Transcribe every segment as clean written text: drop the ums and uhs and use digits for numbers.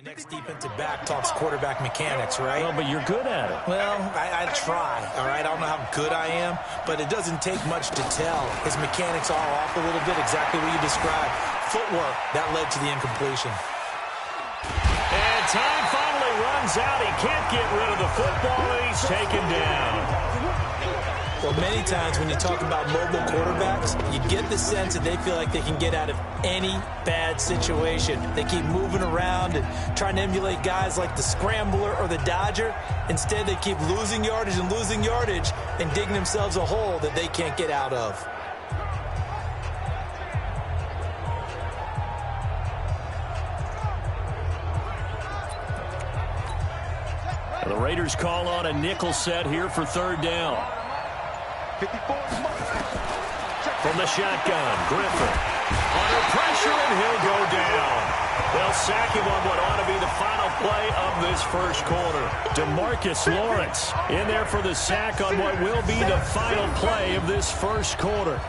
The next defensive back talks quarterback mechanics, right? Well, but you're good at it. Well, I try, all right? I don't know how good I am, but it doesn't take much to tell. His mechanics are off a little bit, exactly what you described. Footwork, that led to the incompletion. And time finally runs out. He can't get rid of the football, and he's taken down. Well, many times when you talk about mobile quarterbacks, you get the sense that they feel like they can get out of any bad situation. They keep moving around and trying to emulate guys like the Scrambler or the Dodger. Instead, they keep losing yardage and digging themselves a hole that they can't get out of. The Raiders call on a nickel set here for third down. From the shotgun, Griffin. Under pressure, and he'll go down. They'll sack him on what ought to be the final play of this first quarter. DeMarcus Lawrence in there for the sack on what will be the final play of this first quarter.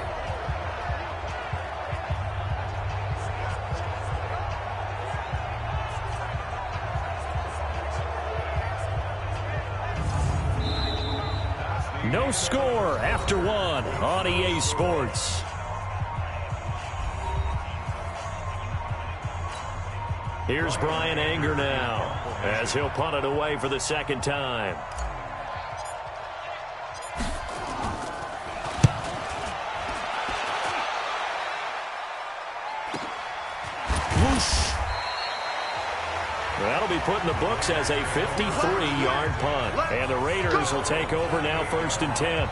No score after one on EA Sports. Here's Brian Anger now as he'll punt it away for the second time. That'll be put in the books as a 53-yard punt. And the Raiders will take over now, 1st and 10.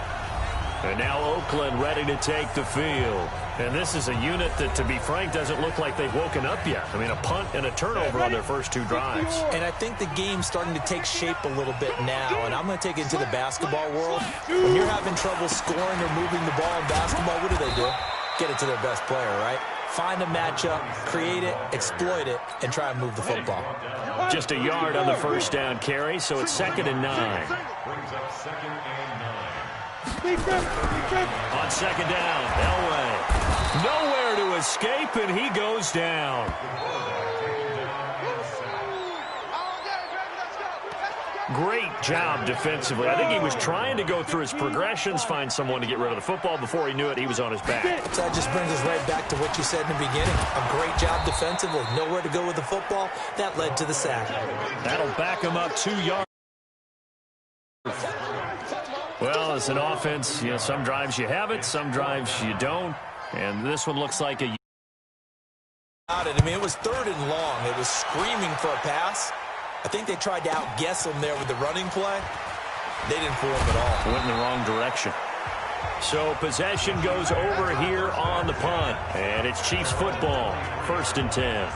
And now Oakland ready to take the field. And this is a unit that, to be frank, doesn't look like they've woken up yet. I mean, a punt and a turnover on their first two drives. And I think the game's starting to take shape a little bit now. And I'm going to take it into the basketball world. When you're having trouble scoring or moving the ball in basketball, what do? Get it to their best player, right? Find a matchup, create it, exploit it, and try and move the football. Just a yard on the first down carry, so it's 2nd and 9. On 2nd down, Elway. Nowhere to escape, and he goes down. Great job defensively. I think he was trying to go through his progressions, find someone to get rid of the football. Before he knew it, he was on his back. So that just brings us right back to what you said in the beginning. A great job defensively. Nowhere to go with the football. That led to the sack. That'll back him up 2 yards. Well, as an offense, some drives you have it, some drives you don't. And this one looks like a... I mean, it was 3rd and long. It was screaming for a pass. I think they tried to outguess him there with the running play. They didn't fool him at all. Went in the wrong direction. So possession goes over here on the punt. And it's Chiefs football. 1st and 10.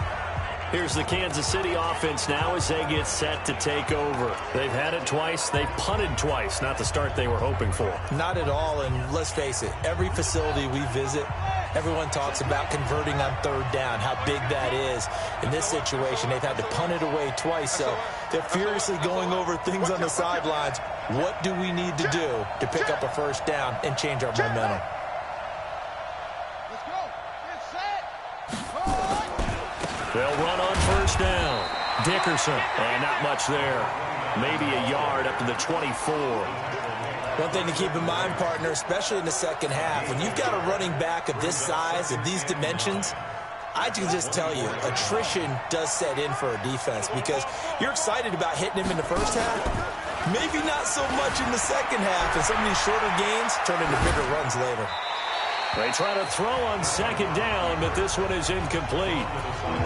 Here's the Kansas City offense now as they get set to take over. They've had it twice. They've punted twice. Not the start they were hoping for. Not at all. And let's face it, every facility we visit, everyone talks about converting on 3rd down, how big that is. In this situation, they've had to punt it away twice, so they're furiously going over things on the sidelines. What do we need to do to pick up a 1st down and change our momentum? They'll run on 1st down. Dickerson, and not much there. Maybe a yard up to the 24. One thing to keep in mind, partner, especially in the second half, when you've got a running back of this size, of these dimensions, I can just tell you, attrition does set in for a defense because you're excited about hitting him in the first half, maybe not so much in the second half, and some of these shorter gains turn into bigger runs later. They try to throw on 2nd down, but this one is incomplete.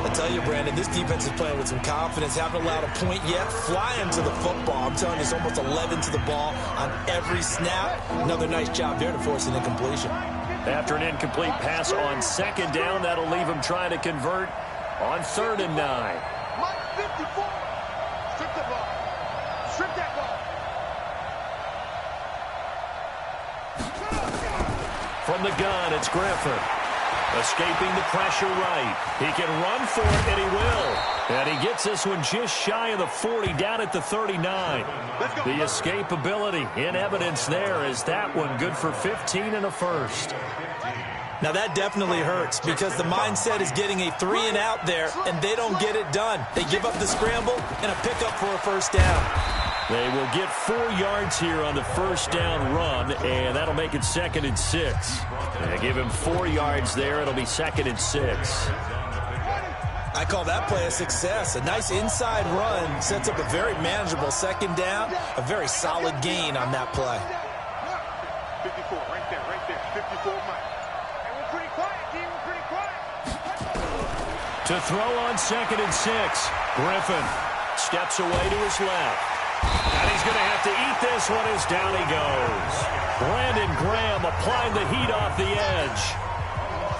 I tell you, Brandon, this defense is playing with some confidence. Haven't allowed a point yet. Flying to the football. I'm telling you, it's almost 11 to the ball on every snap. Another nice job there to force an incompletion. After an incomplete pass on 2nd down, that'll leave him trying to convert on 3rd and 9. Strip the ball. Strip that ball. From the gun, it's Griffin. Escaping the pressure right. He can run for it, and he will. And he gets this one just shy of the 40, down at the 39. The escapability in evidence there is that one good for 15 and a first. Now that definitely hurts because the mindset is getting a 3-and-out there, and they don't get it done. They give up the scramble and a pickup for a first down. They will get 4 yards here on the first down run, and that'll make it 2nd and 6. They give him 4 yards there. It'll be 2nd and 6. I call that play a success. A nice inside run sets up a very manageable second down, a very solid gain on that play. 54, right there, 54 Mike. And we're pretty quiet, team, we're pretty quiet. To throw on 2nd and 6, Griffin steps away to his left. And he's going to have to eat this one as down he goes. Brandon Graham applying the heat off the edge.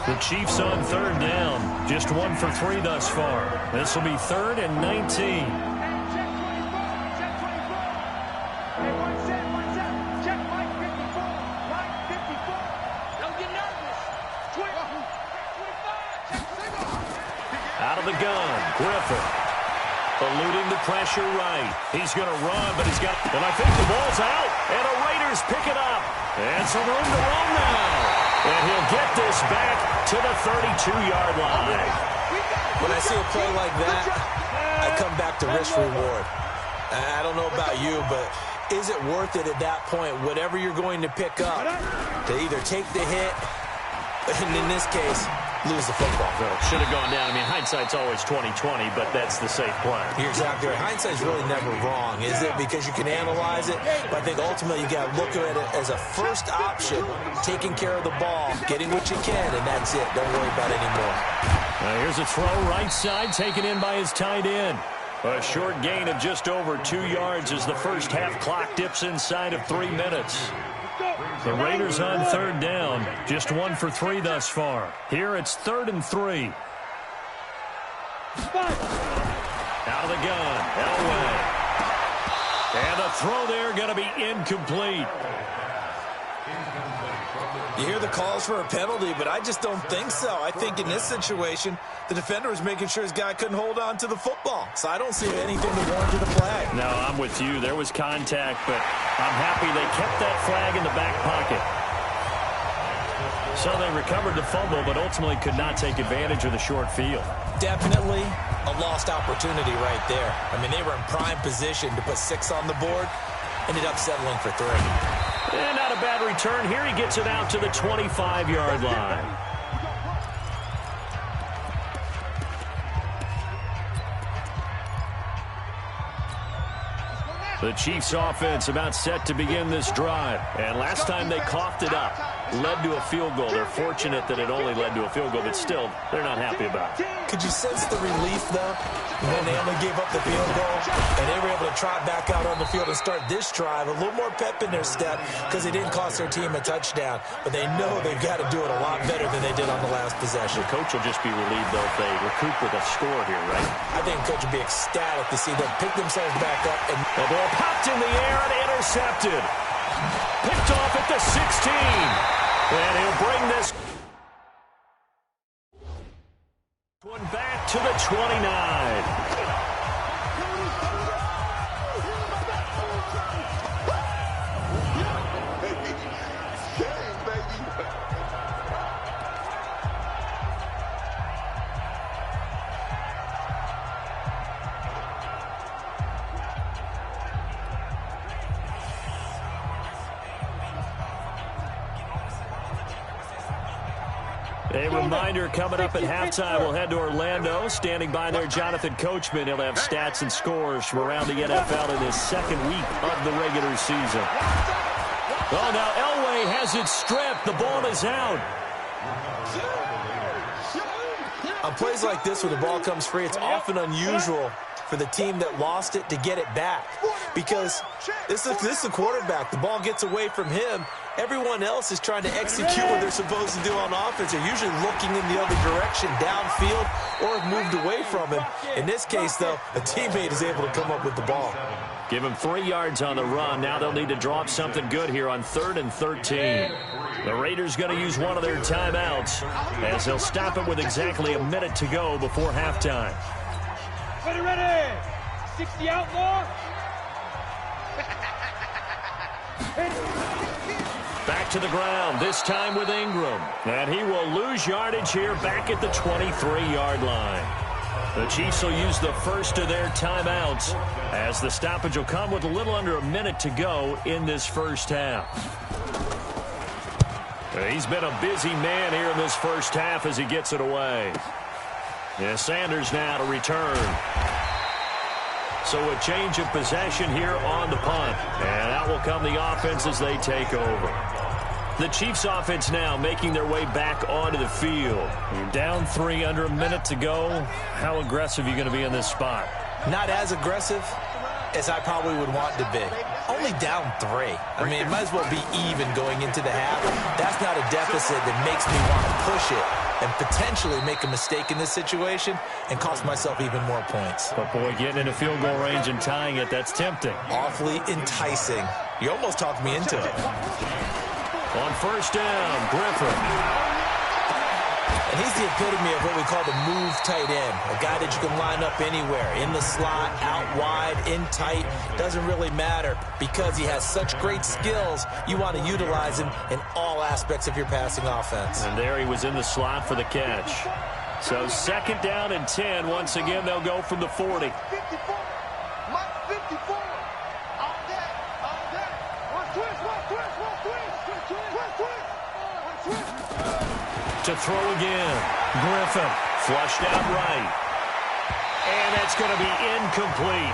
The Chiefs on 3rd down. Just 1 for 3 thus far. This will be 3rd and 19. Out of the gun, Griffin. Eluding the pressure right. He's going to run, but he's got... And I think the ball's out. And the Raiders pick it up. And some room to run now. And he'll get this back to the 32-yard line. When I see a play like that, I come back to risk-reward. I don't know about you, but is it worth it at that point, whatever you're going to pick up, to either take the hit, and in this case, lose the football? Should have gone down. I mean, hindsight's always 20/20, but that's the safe play. You're exactly right. Hindsight's really never wrong, is it? Because you can analyze it, but I think ultimately you got to look at it as a first option, taking care of the ball, getting what you can, and that's it. Don't worry about it anymore. Here's a throw right side, taken in by his tight end. A short gain of just over 2 yards as the first half clock dips inside of 3 minutes. The Raiders on 3rd down, just 1 for 3 thus far. Here it's 3rd and 3. Out of the gun, Elway. And the throw there going to be incomplete. You hear the calls for a penalty, but I just don't think so. I think in this situation, the defender was making sure his guy couldn't hold on to the football. So I don't see anything to warrant a flag. No, I'm with you. There was contact, but I'm happy they kept that flag in the back pocket. So they recovered the fumble, but ultimately could not take advantage of the short field. Definitely a lost opportunity right there. I mean, they were in prime position to put 6 on the board. Ended up settling for 3. And not a bad return. Here he gets it out to the 25-yard line. The Chiefs offense about set to begin this drive. And last time they coughed it up, led to a field goal. They're fortunate that it only led to a field goal, but still, they're not happy about it. Could you sense the relief, though, when they only gave up the field goal and they were able to trot back out on the field and start this drive? A little more pep in their step because they didn't cost their team a touchdown, but they know they've got to do it a lot better than they did on the last possession. The coach will just be relieved, though, if they recoup with a score here, right? I think the coach will be ecstatic to see them pick themselves back up. And the ball popped in the air and intercepted. Picked off at the 16. And he'll bring this one back to the 29. A reminder coming up at halftime, we'll head to Orlando. Standing by there, Jonathan Coachman. He'll have stats and scores from around the NFL in his second week of the regular season. Oh, now Elway has it stripped. The ball is out. On plays like this where the ball comes free, it's often unusual for the team that lost it to get it back because this is the quarterback. The ball gets away from him. Everyone else is trying to execute what they're supposed to do on offense. They're usually looking in the other direction, downfield, or have moved away from him. In this case, though, a teammate is able to come up with the ball. Give him 3 yards on the run. Now they'll need to draw up something good here on 3rd and 13. The Raiders going to use one of their timeouts as they'll stop it with exactly a minute to go before halftime. Ready. 60 outlaw. Back back to the ground, this time with Ingram. And he will lose yardage here back at the 23-yard line. The Chiefs will use the first of their timeouts as the stoppage will come with a little under a minute to go in this first half. He's been a busy man here in this first half as he gets it away. Yeah, Sanders now to return. So a change of possession here on the punt. And out will come the offense as they take over. The Chiefs offense now making their way back onto the field. You're down 3, under a minute to go. How aggressive are you going to be in this spot? Not as aggressive as I probably would want to be. Only down 3. I mean, it might as well be even going into the half. That's not a deficit that makes me want to push it and potentially make a mistake in this situation and cost myself even more points. But, boy, getting into field goal range and tying it, that's tempting. Awfully enticing. You almost talked me into it. On first down, Griffin. And he's the epitome of what we call the move tight end. A guy that you can line up anywhere. In the slot, out wide, in tight. Doesn't really matter because he has such great skills. You want to utilize him in all aspects of your passing offense. And there he was in the slot for the catch. So second down and 10. Once again, they'll go from the 40. 54. Mike 54. All that. All that. One twist. To throw again. Griffin flushed out right. And that's going to be incomplete.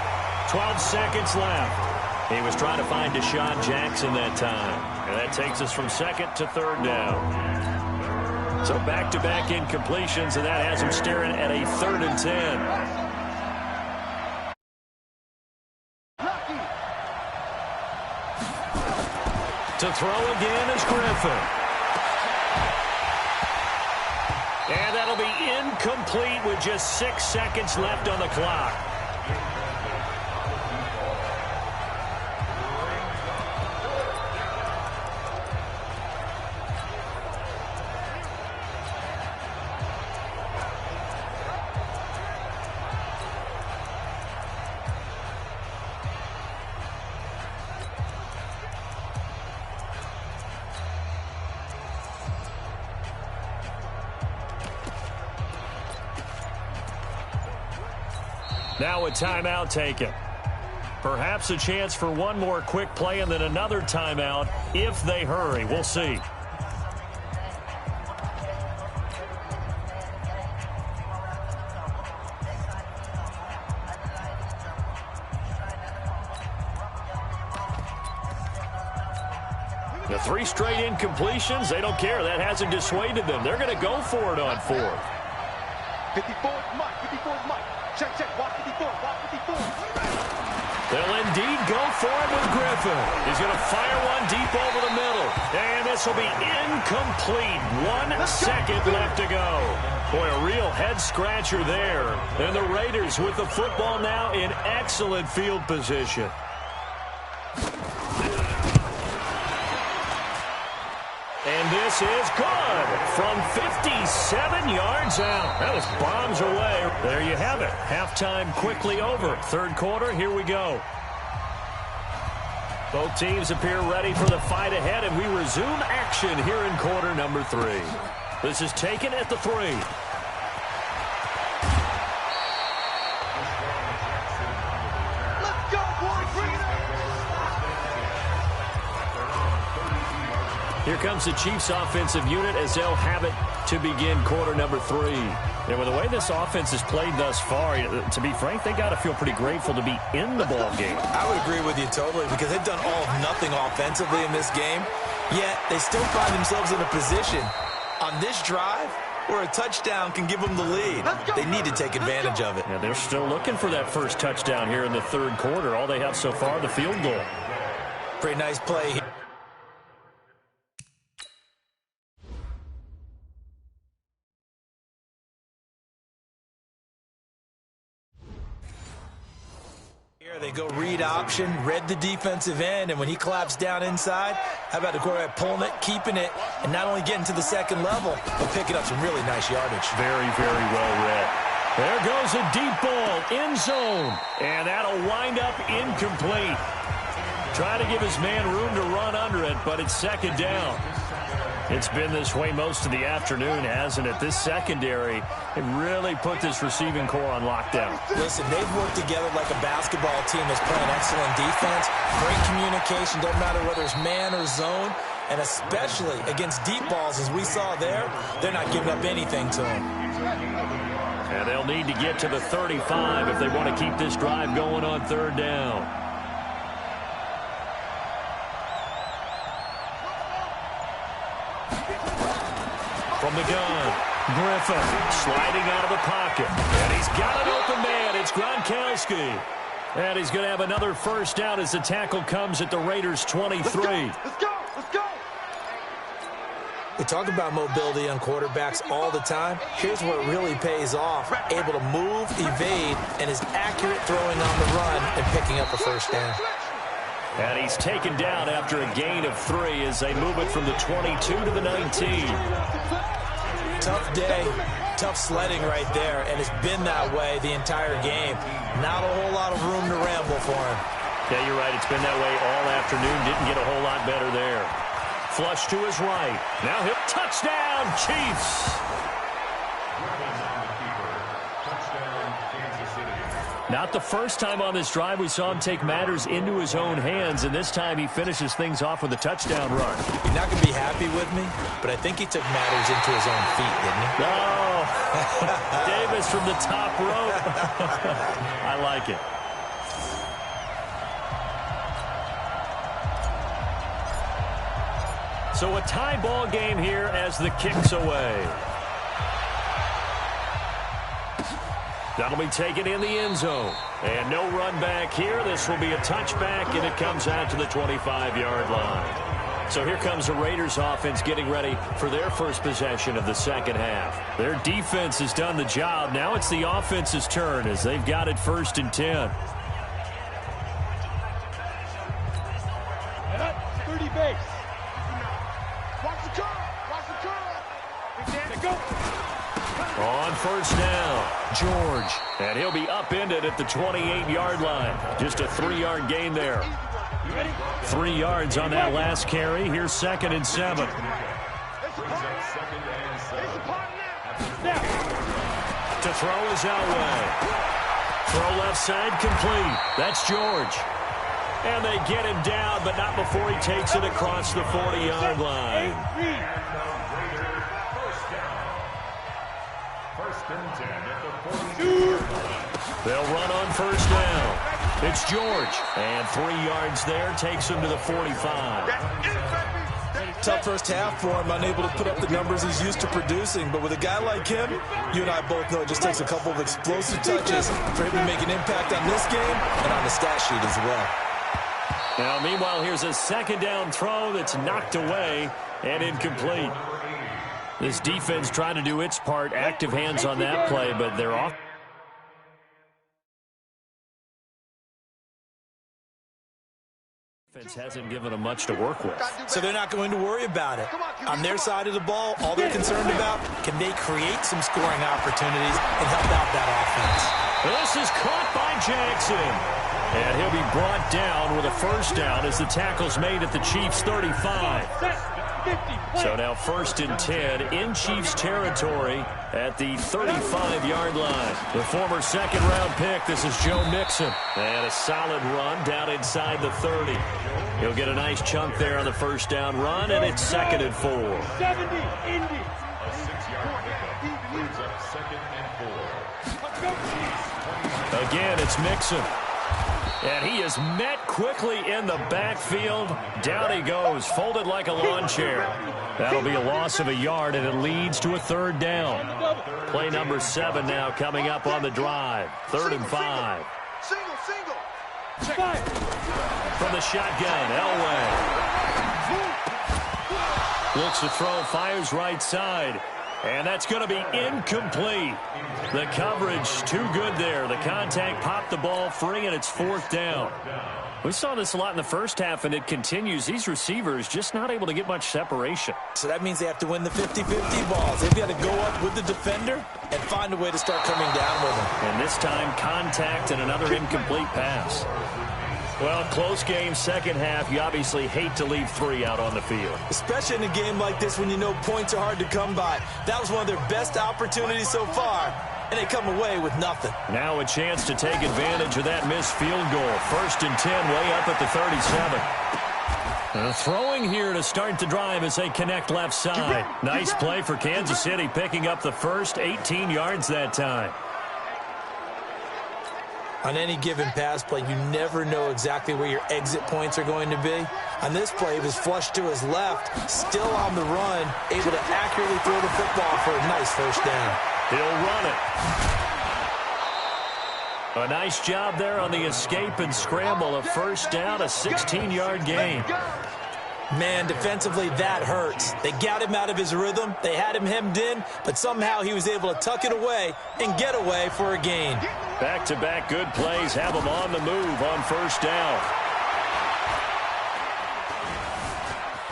12 seconds left. He was trying to find Deshaun Jackson that time. And that takes us from second to third down. So back-to-back incompletions, and that has him staring at a 3rd and 10. To throw again is Griffin. And that'll be incomplete with just 6 seconds left on the clock. Now a timeout taken. Perhaps a chance for one more quick play and then another timeout if they hurry. We'll see. The 3 straight incompletions, they don't care. That hasn't dissuaded them. They're going to go for it on 4th. 54 Mike. 54 Mike. Check, walk 54, walk 54. They'll indeed go for it with Griffin. He's going to fire one deep over the middle. And this will be incomplete. 1 second left to go. Boy, a real head-scratcher there. And the Raiders with the football now in excellent field position. And this is good from 57 yards out. That was bombs away. There you have it. Halftime quickly over. Third quarter, here we go. Both teams appear ready for the fight ahead, and we resume action here in quarter number 3. This is taken at the 3. Let's go, boys. Bring it up. Here comes the Chiefs offensive unit as they'll have it to begin quarter number 3. And with the way this offense has played thus far, to be frank, they got to feel pretty grateful to be in the ball game. I would agree with you totally because they've done all of nothing offensively in this game, yet they still find themselves in a position on this drive where a touchdown can give them the lead. They need to take advantage of it. Yeah, they're still looking for that first touchdown here in the third quarter. All they have so far, the field goal. Pretty nice play here. They go read option, read the defensive end, and when he claps down inside, how about the quarterback pulling it, keeping it, and not only getting to the second level, but picking up some really nice yardage. Very, very well read. There goes a deep ball, end zone, and that'll wind up incomplete. Trying to give his man room to run under it, but it's second down. It's been this way most of the afternoon, hasn't it? This secondary, it really put this receiving core on lockdown. Listen, they've worked together like a basketball team that's playing excellent defense. Great communication, doesn't matter whether it's man or zone. And especially against deep balls, as we saw there, they're not giving up anything to them. And they'll need to get to the 35 if they want to keep this drive going on third down. From the gun, Griffin sliding out of the pocket. And he's got an open man. It's Gronkowski. And he's going to have another first down as the tackle comes at the Raiders' 23. Let's go! Let's go! We talk about mobility on quarterbacks all the time. Here's where it really pays off. Able to move, evade, and is accurate throwing on the run and picking up a first down. And he's taken down after a gain of 3 as they move it from the 22 to the 19. Tough day, tough sledding right there, and it's been that way the entire game. Not a whole lot of room to ramble for him. Yeah, you're right. It's been that way all afternoon. Didn't get a whole lot better there. Flush to his right. Now he'll touchdown, Chiefs. Not the first time on this drive we saw him take matters into his own hands, and this time he finishes things off with a touchdown run. You're not going to be happy with me, but I think he took matters into his own feet, didn't he? No. Davis from the top rope. I like it. So a tie ball game here as the kick's away. That'll be taken in the end zone. And no run back here. This will be a touchback, and it comes out to the 25-yard line. So here comes the Raiders offense getting ready for their first possession of the second half. Their defense has done the job. Now it's the offense's turn as they've got it 1st and 10. 30 base. Watch the curve. Watch the curve. Go. On first down, George. And he'll be upended at the 28-yard line. Just a 3-yard gain there. 3 yards on that last carry. Here's 2nd and 7. To throw is Elway. Throw left side complete. That's George. And they get him down, but not before he takes it across the 40-yard line. They'll run on first down. It's George. And 3 yards there takes him to the 45. Tough first half for him, unable to put up the numbers he's used to producing. But with a guy like him, you and I both know it just takes a couple of explosive touches for him to make an impact on this game and on the stat sheet as well. Now, meanwhile, here's a 2nd down throw that's knocked away and incomplete. This defense trying to do its part, active hands on that play, but they're off. Defense hasn't given them much to work with. So they're not going to worry about it. On their side of the ball, all they're concerned about, can they create some scoring opportunities and help out that offense? This is caught by Jackson. And he'll be brought down with a first down as the tackle's made at the Chiefs' 35. So now 1st and 10 in Chiefs territory at the 35-yard line. The former 2nd-round pick, this is Joe Mixon. And a solid run down inside the 30. He'll get a nice chunk there on the first down run, and it's 2nd and 4. 70, Indy. A 6-yard pickup brings up 2nd and 4. Again, it's Mixon. And he is met quickly in the backfield. Down he goes, folded like a lawn chair. That'll be a loss of a yard, and it leads to a 3rd down. Play number 7 now coming up on the drive. 3rd and 5. Single. From the shotgun, Elway. Looks to throw, fires right side. And that's going to be incomplete. The coverage too good there. The contact popped the ball free, and it's 4th down. We saw this a lot in the first half, and it continues. These receivers just not able to get much separation. So that means they have to win the 50-50 balls. They've got to go up with the defender and find a way to start coming down with him. And this time, contact and another incomplete pass. Well, close game, second half. You obviously hate to leave 3 out on the field. Especially in a game like this when you know points are hard to come by. That was one of their best opportunities so far, and they come away with nothing. Now a chance to take advantage of that missed field goal. 1st and 10, way up at the 37. Throwing here to start the drive as they connect left side. Nice play for Kansas City, picking up the first 18 yards that time. On any given pass play, you never know exactly where your exit points are going to be. On this play, he was flushed to his left, still on the run, able to accurately throw the football for a nice first down. He'll run it. A nice job there on the escape and scramble. A first down, a 16-yard gain. Man, defensively, that hurts. They got him out of his rhythm. They had him hemmed in, but somehow he was able to tuck it away and get away for a gain. Back-to-back good plays have him on the move on first down.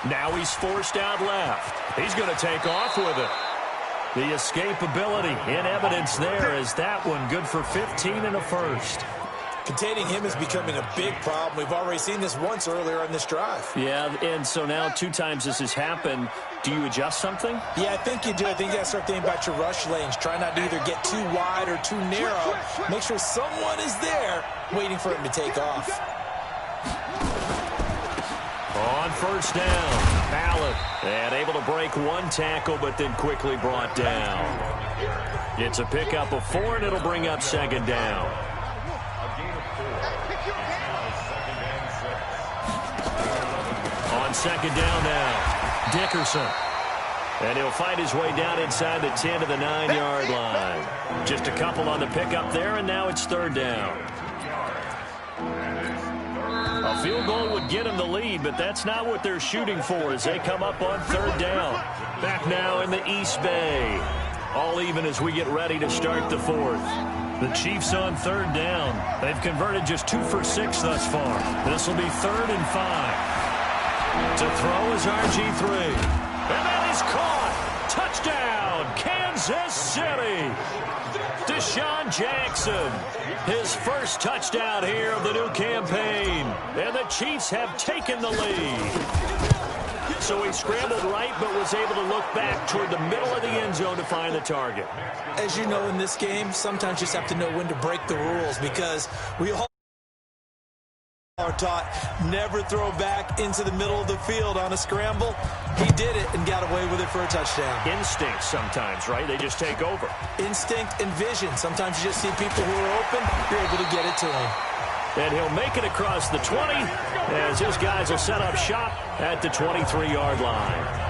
Now he's forced out left. He's going to take off with it. The escapability in evidence there is that one good for 15 and a first. Containing him is becoming a big problem. We've already seen this once earlier on this drive. Yeah, and so now 2 times this has happened. Do you adjust something? Yeah, I think you do. I think you got to start thinking about your rush lanes. Try not to either get too wide or too narrow. Make sure someone is there waiting for him to take off. On first down, Ballard. And able to break 1 tackle, but then quickly brought down. It's a pickup of 4, and it'll bring up 2nd down. On 2nd down now, Dickerson. And he'll find his way down inside the 10 to the 9-yard line. Just a couple on the pickup there, and now it's 3rd down. A field goal would get him the lead, but that's not what they're shooting for as they come up on 3rd down. Back now in the East Bay. All even as we get ready to start the 4th. The Chiefs on 3rd down. They've converted just 2 for 6 thus far. This will be 3rd and 5. To throw is RG3. And that is caught. Touchdown, Kansas City. Deshaun Jackson. His first touchdown here of the new campaign. And the Chiefs have taken the lead. So he scrambled right, but was able to look back toward the middle of the end zone to find the target. As you know, in this game, sometimes you just have to know when to break the rules because we all are taught never throw back into the middle of the field on a scramble. He did it and got away with it for a touchdown. Instinct sometimes, right? They just take over. Instinct and vision. Sometimes you just see people who are open, you're able to get it to them. And he'll make it across the 20 as his guys will set up shop at the 23-yard line.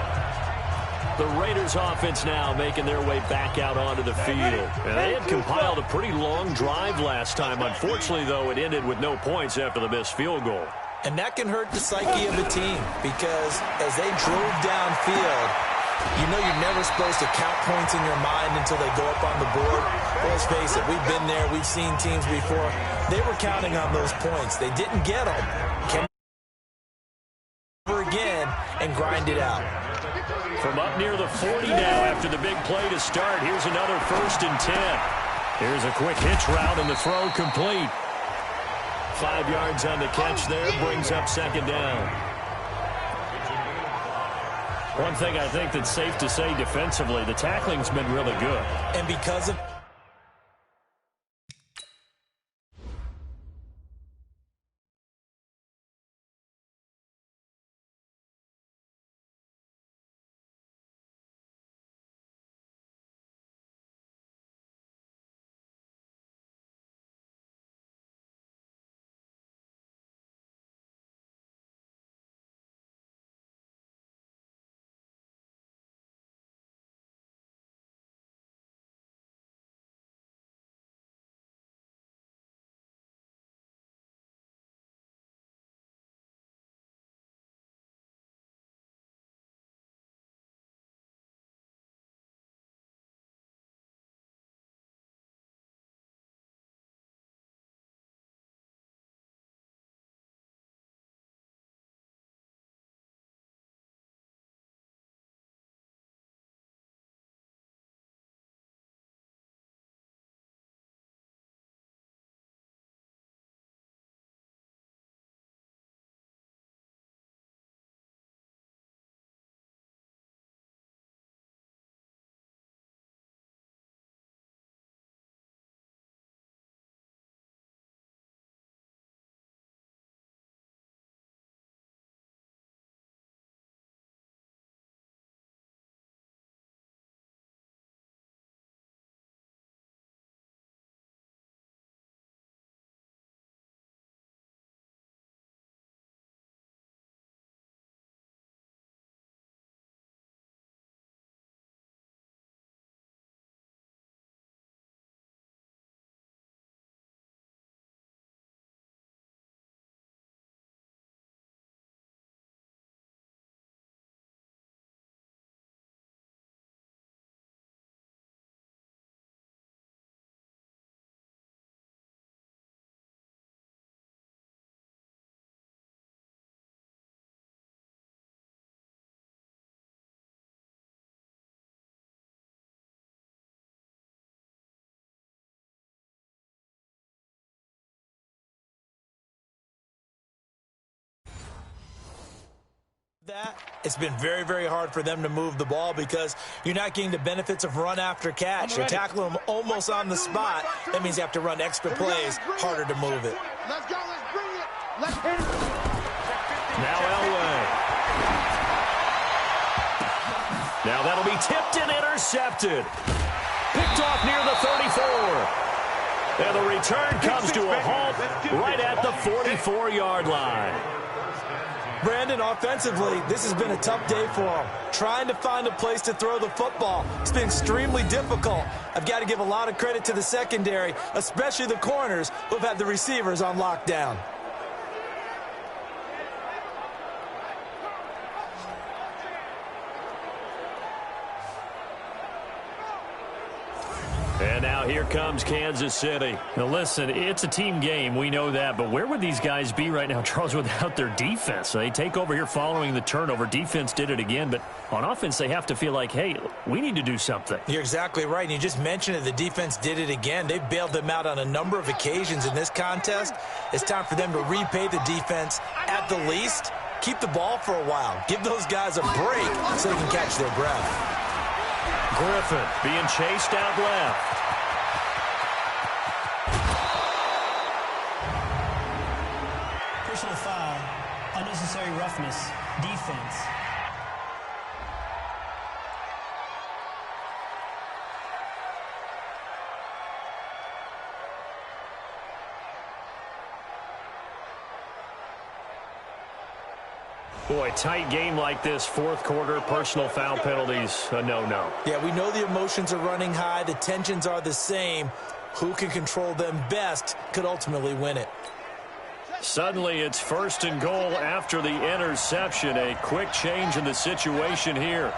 The Raiders offense now making their way back out onto the field. And they had compiled a pretty long drive last time. Unfortunately, though, it ended with no points after the missed field goal. And that can hurt the psyche of a team because as they drove downfield, you know you're never supposed to count points in your mind until they go up on the board. Well, let's face it, we've been there. We've seen teams before. They were counting on those points. They didn't get them. Can over again and grind it out. From up near the 40 now after the big play to start. Here's another 1st and 10. Here's a quick hitch route and the throw complete. 5 yards on the catch there, brings up 2nd down. One thing I think that's safe to say defensively, the tackling's been really good. And because of That it's been very, very hard for them to move the ball because you're not getting the benefits of run after catch. You're tackling them almost on the spot. That means you have to run extra plays, harder to move it. Let's go, let's bring it. Let's hit it. Now Elway. Now that'll be tipped and intercepted. Picked off near the 34. And the return comes to a halt right at the 44-yard line. Brandon, offensively, this has been a tough day for him. Trying to find a place to throw the football. It's been extremely difficult. I've got to give a lot of credit to the secondary, especially the corners who've had the receivers on lockdown. And now here comes Kansas City. Now listen, it's a team game. We know that. But where would these guys be right now, Charles, without their defense? They take over here following the turnover. Defense did it again. But on offense, they have to feel like, hey, we need to do something. You're exactly right. And you just mentioned it. The defense did it again. They bailed them out on a number of occasions in this contest. It's time for them to repay the defense at the least. Keep the ball for a while. Give those guys a break so they can catch their breath. Griffin being chased out left. Personal foul, unnecessary roughness, defense. Boy, tight game like this, fourth quarter, personal foul penalties, a no-no. Yeah, we know the emotions are running high. The tensions are the same. Who can control them best could ultimately win it. Suddenly, it's 1st and goal after the interception. A quick change in the situation here.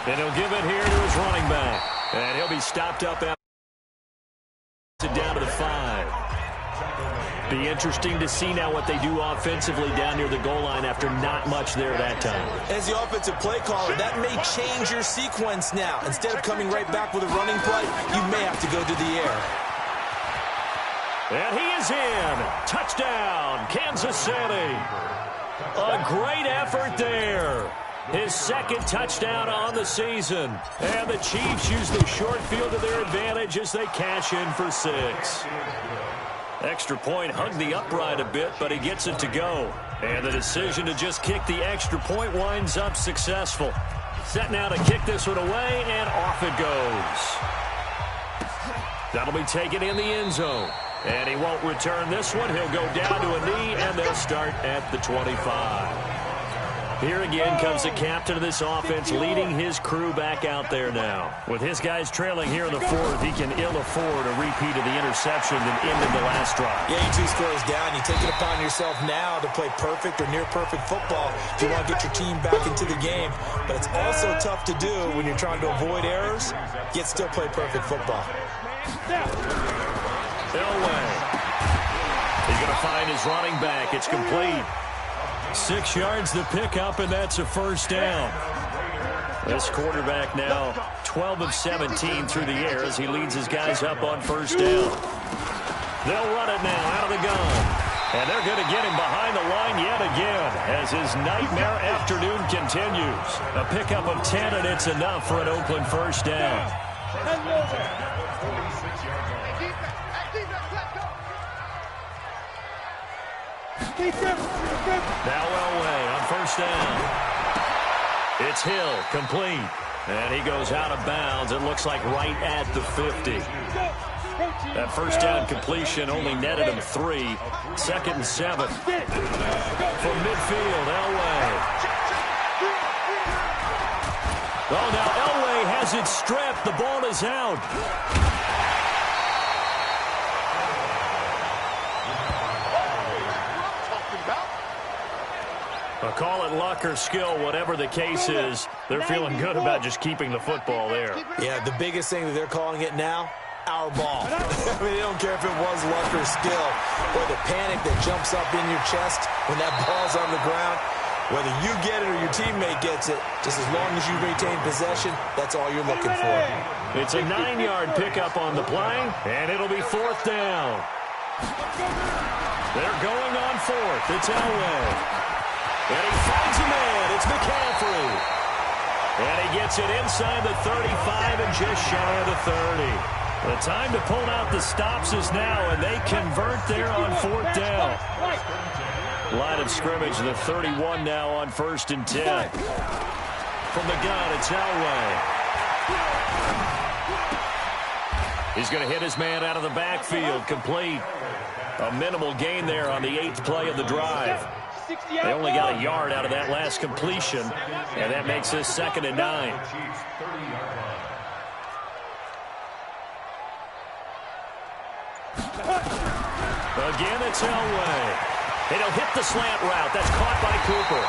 And he'll give it here to his running back. And he'll be stopped up down to the 5. Be interesting to see now what they do offensively down near the goal line after not much there that time. As the offensive play caller, that may change your sequence now. Instead of coming right back with a running play, you may have to go to the air. And he is in. Touchdown, Kansas City. A great effort there. His second touchdown on the season. And the Chiefs use the short field to their advantage as they cash in for 6. Extra point hugged the upright a bit, but he gets it to go. And the decision to just kick the extra point winds up successful. Set now to kick this one away, and off it goes. That'll be taken in the end zone. And he won't return this one. He'll go down to a knee, and they'll start at the 25. Here again comes the captain of this offense leading his crew back out there now. With his guys trailing here in the 4th, he can ill afford a repeat of the interception that ended the last drive. Yeah, you 2 scores down. You take it upon yourself now to play perfect or near-perfect football if you want to get your team back into the game. But it's also tough to do when you're trying to avoid errors, yet still play perfect football. Elway. He's going to find his running back. It's complete. 6 yards the pickup, and that's a first down. This quarterback now 12 of 17 through the air as he leads his guys up on first down. They'll run it now out of the gun. And they're going to get him behind the line yet again as his nightmare afternoon continues. A pickup of 10, and it's enough for an Oakland first down. Now Elway on first down. It's Hill, complete. And he goes out of bounds. It looks like right at the 50. That first down completion only netted him 3. 2nd and 7. From midfield, Elway. Oh, now Elway has it stripped. The ball is out. Call it luck or skill, whatever the case is. They're feeling good about just keeping the football there. Yeah, the biggest thing that they're calling it now, our ball. I mean, they don't care if it was luck or skill or the panic that jumps up in your chest when that ball's on the ground. Whether you get it or your teammate gets it, just as long as you retain possession, that's all you're looking for. It's a 9-yard pickup on the play, and it'll be 4th down. They're going on fourth. It's Elway. And he finds a man. It's McCaffrey. And he gets it inside the 35 and just shy of the 30. The time to pull out the stops is now, and they convert there on fourth down. Line of scrimmage, the 31 now on 1st and 10. From the gun, it's Elway. He's going to hit his man out of the backfield, complete. A minimal gain there on the 8th play of the drive. They only got a yard out of that last completion, and that makes this 2nd and 9. Again, it's Elway. And he'll hit the slant route. That's caught by Cooper.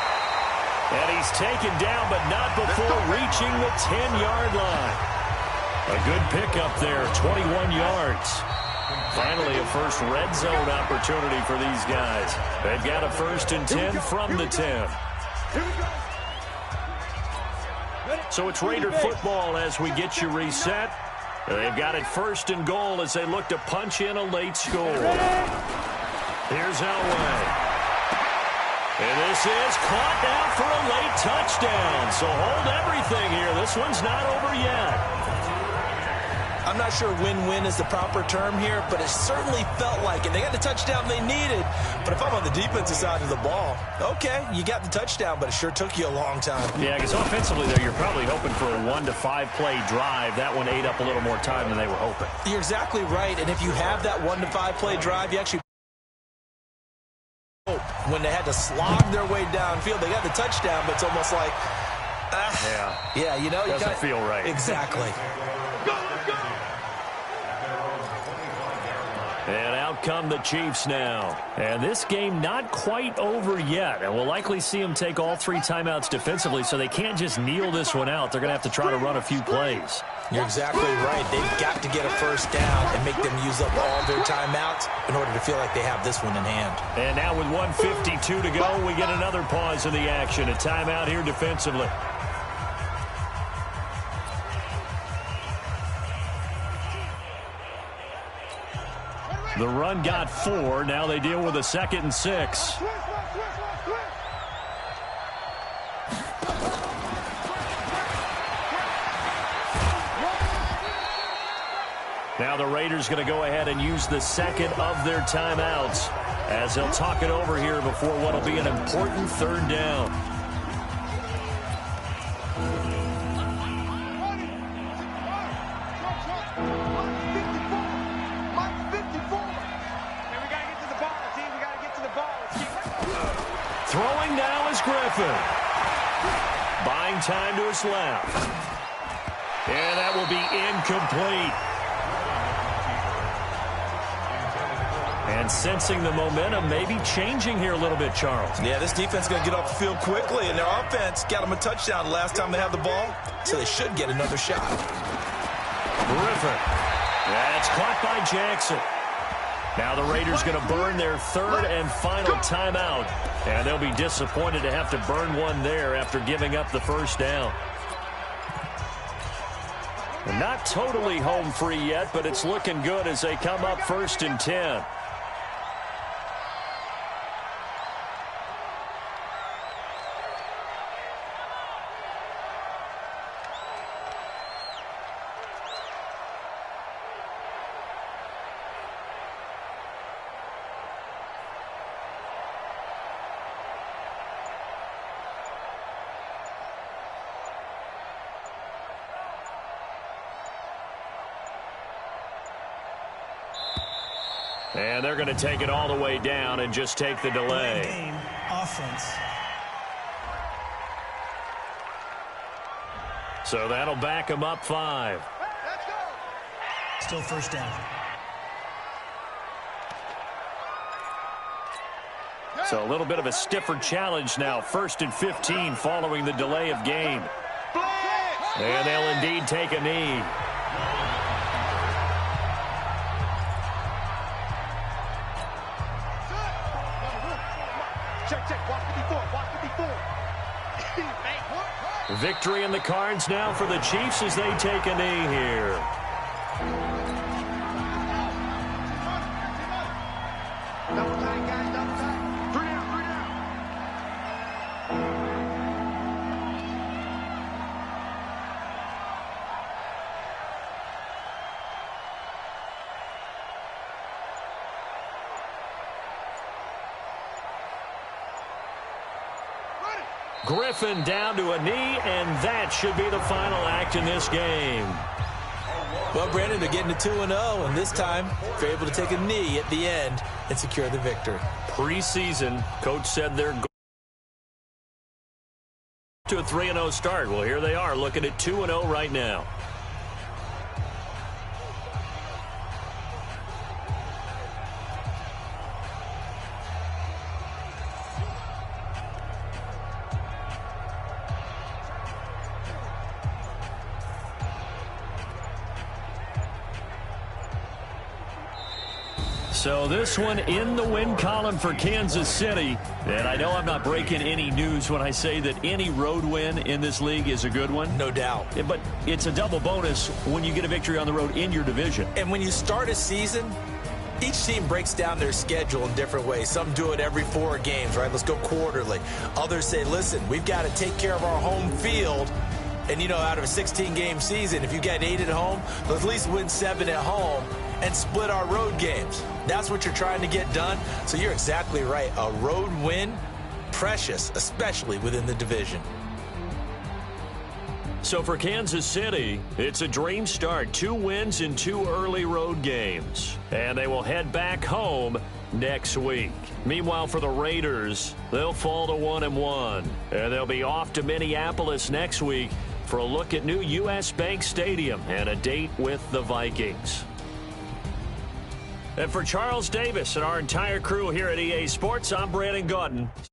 And he's taken down, but not before reaching the 10-yard line. A good pickup there, 21 yards. Finally, a first red zone opportunity for these guys. They've got a 1st and 10 from the 10. So it's Raider football as we get you reset. They've got it 1st and goal as they look to punch in a late score. Here's Elway. And this is caught down for a late touchdown. So hold everything here. This one's not over yet. I'm not sure win-win is the proper term here, but it certainly felt like it. They got the touchdown they needed. But if I'm on the defensive side of the ball, okay, you got the touchdown, but it sure took you a long time. Yeah, because offensively there, you're probably hoping for a 1 to 5 play drive. That one ate up a little more time than they were hoping. You're exactly right, and if you have that 1 to 5 play drive, you actually when they had to slog their way downfield, they got the touchdown, but it's almost like, yeah, you know, doesn't feel right. Exactly. And out come the Chiefs now. And this game not quite over yet. And we'll likely see them take all 3 timeouts defensively, so they can't just kneel this one out. They're going to have to try to run a few plays. You're exactly right. They've got to get a first down and make them use up all their timeouts in order to feel like they have this one in hand. And now with 1:52 to go, we get another pause in the action. A timeout here defensively. The run got 4. Now they deal with a 2nd and 6. Now the Raiders going to go ahead and use the 2nd of their timeouts as they'll talk it over here before what will be an important 3rd down. Throwing now is Griffin. Buying time to his left. And that will be incomplete. And sensing the momentum maybe changing here a little bit, Charles. Yeah, this defense is going to get off the field quickly, and their offense got them a touchdown the last time they had the ball, so they should get another shot. Griffin. That's caught by Jackson. Now the Raiders going to burn their 3rd and final timeout, and they'll be disappointed to have to burn one there after giving up the first down. Not totally home free yet, but it's looking good as they come up 1st and 10. And they're going to take it all the way down and just take the delay. Game, offense. So that'll back them up 5. Still first down. So a little bit of a stiffer challenge now. 1st and 15 following the delay of game. And they'll indeed take a knee. Victory in the cards now for the Chiefs as they take a knee here. Griffin down to a knee, and that should be the final act in this game. Well, Brandon, they're getting to 2-0, and this time they're able to take a knee at the end and secure the victory. Preseason, coach said they're going to a 3-0 start. Well, here they are looking at 2-0 right now. So this one in the win column for Kansas City. And I know I'm not breaking any news when I say that any road win in this league is a good one. No doubt. But it's a double bonus when you get a victory on the road in your division. And when you start a season, each team breaks down their schedule in different ways. Some do it every 4 games, right? Let's go quarterly. Others say, listen, we've got to take care of our home field. And, you know, out of a 16-game season, if you get 8 at home, let's at least win 7 at home and split our road games. That's what you're trying to get done. So you're exactly right. A road win, precious, especially within the division. So for Kansas City, it's a dream start. 2 wins in 2 early road games. And they will head back home next week. Meanwhile, for the Raiders, they'll fall to 1-1. And they'll be off to Minneapolis next week for a look at new U.S. Bank Stadium and a date with the Vikings. And for Charles Davis and our entire crew here at EA Sports, I'm Brandon Gaudin.